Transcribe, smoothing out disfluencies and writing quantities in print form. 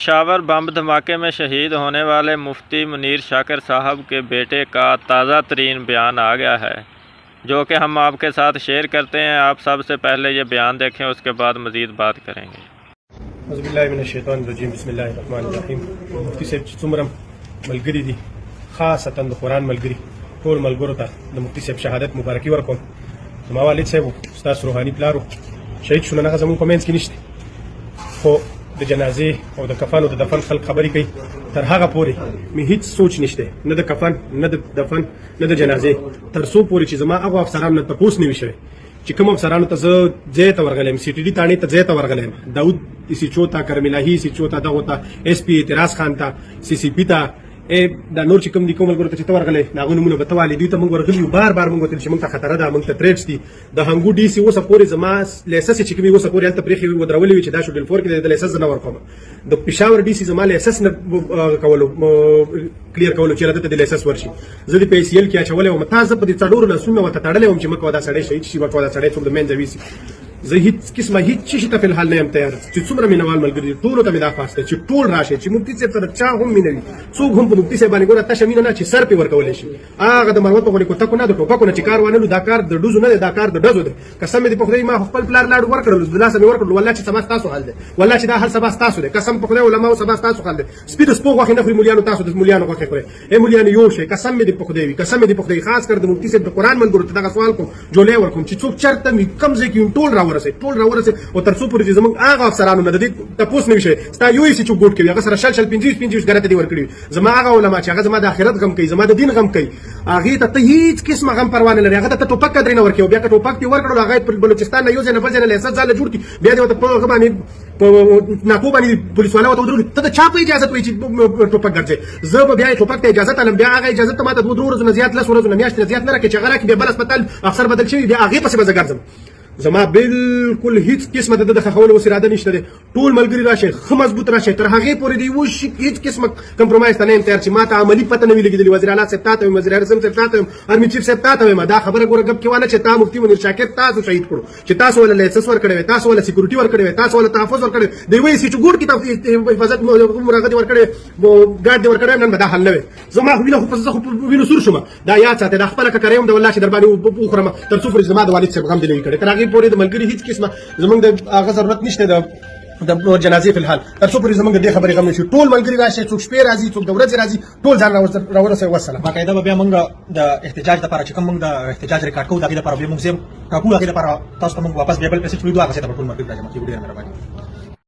पेशावर बम धमाके में शहीद होने वाले मुफ्ती मुनीर शाकिर साहब के बेटे का ताज़ा तरीन बयान आ गया है, जो कि हम आपके साथ शेयर करते हैं। आप सबसे पहले ये बयान देखें, उसके बाद मज़ीद बात करेंगे। मुफ्ती साहब څومره ملګري دي خاصتا د قرآن ملګري ټول ملګرو ته د مفتی صاحب شهادت مبارکي ورکوم. زما والد صاحب ستاسو روحاني پلارو شهید شو، نه زموږ په منځ کې نشته، خو د جنازې او د کفن او د دفن خلک خبرې کوي. تر هغه پورې مې هیڅ سوچ نشته، نه د کفن نه د دفن نه د جنازې، تر څو پورې چې زما هغه افسرانو نه تپوس نه وي شوی چې کوم افسرانو ته زه ځای ته ورغلی یم، سی ټي ډي تاڼې ته ځای ته ورغلی یم، داود سی چو ته، کرم الهي سی چو ته، دغو ته ایس پي اعتراض خان ته، سی سی پي ته، دا نور چې کوم دي کوم ملګرو ته چې ته ورغلی د هغوی نومونه به ته والې. دوی ته موږ ورغلي یو، بار بار موږ وتلي چې موږ ته خطره ده، موږ ته تریټس دي. د هنګو ډي سي اوسه پورې زما لایسنس چې کوم اوسه پورې هلته پرېښې ودرولې وي چې دا شوډل 4 کې د لایسنس نه ورکوم. د پېښور ډي سي زما لایسنس نه کولو کلیر کولو چې راته د لایسنس ورشي. زه د پی سی ال کې اچولی وم، تا زه په دې څلورو لاسونو ورته تړلی وم چې مه کوه دا سړی شهید شي، مه کوه دا سړی څوک د منځه ویسي. زه هیڅ قسمه هیڅ شي ته فلحال نه یم تیار. چې څومره مینوال ملګري دي ټولو ته مې دا خواست دی چې ټول راشي، چې مفتي صاحب سره چا هم مینه وي، څوک هم په مفتي صاحب باندې ګوره تشه مینه نه چې سر پې ورکولی شي. هغه د مروت په غوڼې کوتکو نه د ټوپکو نه چې کار وانلو، دا کار د ډوزو نه دی، دا کار د ډزو دی. قسم مې دې په خدای ما خپل پلار لاړ ورکړلو، د لاسه مې ورکړلو، والله چې سبا ستاسو حال دی، والله چې دا حال سبا ستاسو دی، قسم په خدای علماو سبا ستاسو حال دی. سپي د سپو غوښې نه خوري، مولیانو تاسو د مولیانو غوښې خورئ. مولیانو یو شئ، قسم مې دې په خدای وي، قسم مې دې په خدای. خاص کر د مفتي صاحب د قرآن ملګرو ته دغه سوال کوم، جولۍ ورکوم چې څوک چېرته مې کوم ځای کې ټول راورسئ، ټول راورسئ. او تر څو پورې چې زموږ هغه افسرانو نه د دې تپوس نه وي شوی، ستا یو یې چې څوک ګوټ کوي هغه سره شل 25 ګرته دې ورکړي وي. زما هغه علما چې هغه زما د آخرت غم کوي، زما د دین غم کوي، هغې ته ته هیڅ قسمه غم پروا نه لرې. هغه ته ته ټوپک قدرې نه ورکوې، بیا که ټوپک دې ورکړلو هغه یې پر بلوچستان نه یو ځای نه بل ځای نه لایسنس ځاله جوړ کړي، بیا دې ورته په هغه باندې په ناکو باندې پولیس والا ورته ودرولي. ته د چا په اجازت وایي چې ټوپک ګرځې؟ زه به بیا یې ټوپک ته اجازت الم، بیا هغه اجازت ته ما ته 2 ورځو نه زیات، 10 ورځو نه، میاشتې نه زیات نه راکړي چې هغه راکړي. بیا بل هسپتال افسر بدل شوي، بیا هغې پسې به زه ګرځم. زما بالکل هیڅ قسمه د خښولو اوس اراده نشته دی. ټول ملګري راشئ، ښه مضبوط راشئ، تر هغې پورې د یوه شي هیڅ قسمه کمپرومایز ته نه یم تیار چې ما ته عملي پته نه وي لګېدلې. وزیر اعلی صاحب تا ته وایم، وزیر اعظم صاحب تا ته وایم، آرمي چیف صاحب تا ته وایم، دا خبره ګوره ګپ کې وانه چې تا مفتي منیر شاکر تاسو شهید کړو، چې تاسو ولا لایسنس ورکړی وی، تاسو ولا سکیورټي ورکړی وی، تاسو ولا تحفظ ورکړی وی، د یوې سي چې ګوټ کې حفاظت مراغه ورکړی ګارد ورکړی، نن به دا حل نه وي. زما خو وینه خو زه خو وینو سور شوم، دا یاد ساته، دا خپله که کړی د والله چې در باندې وخورم، تر څو پورې زما د والد صاحب غم دې نه وي کړی. تر هغې پورې د ملګري هیڅ قسمه زمونږ د هغه ضرورت نشته د جنازې فی الحال، تر څو پورې زمونږ د دې خبرې غم نشي. ټول ملګري راشي، څوک شپې راځي، څوک د ورځې راځي، ټول ځان راورسوي. والسلام. باقاعده به بیا موږ د احتجاج لپاره چې کوم موږ د احتجاج ریکارډ کوو، د هغې لپاره بیا موږ ټاکو، هغې لپاره تاسو ته موږ واپس بیا بل پیسې وړو، هغه څه ته به ټول ملګري راجمع کړي. ډېره مهرباني.